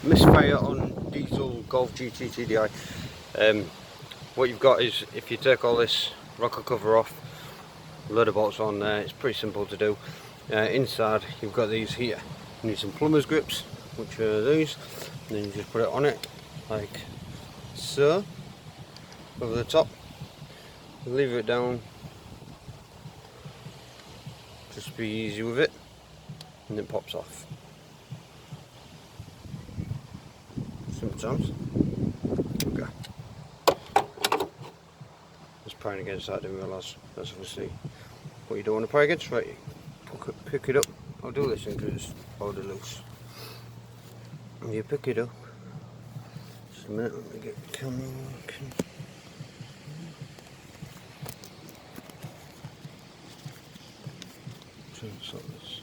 misfire on diesel Golf gttdi. What you've got is, if you take all this rocker cover off, a load of bolts on there, it's pretty simple to do. Inside you've got these here. You need some plumber's grips, which are these, and then you just put it on it like so, over the top, leave it down, just be easy with it, and it pops off. Sometimes. Okay. Just prying against that, I didn't realise that's obviously what you don't want to pry against. Right, pick it up. I'll do this because it's already loose. And you pick it up. Just a minute, let me get the camera working. Like this.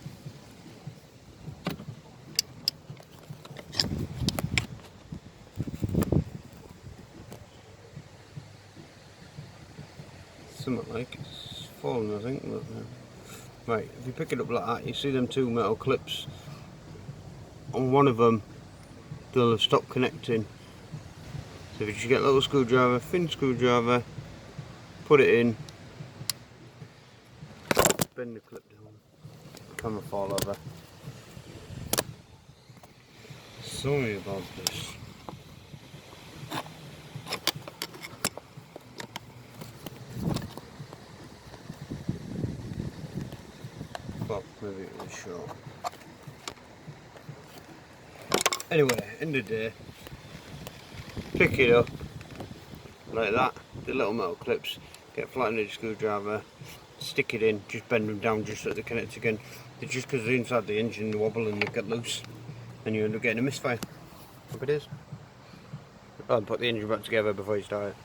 Something like it's fallen, I think. But, right, if you pick it up like that, you see them two metal clips. On one of them, they'll have stopped connecting. So if you just get a little screwdriver, thin screwdriver, put it in, bend the clip down, camera fall over. Sorry about this. Well, maybe it was short. Anyway, end of the day, pick it up like that, the little metal clips, get a flat-ended screwdriver, stick it in, just bend them down just so they connect again. It's just because they're inside the engine, they wobble and they get loose, and you end up getting a misfire. Hope it is. I'll put the engine back together before you start it.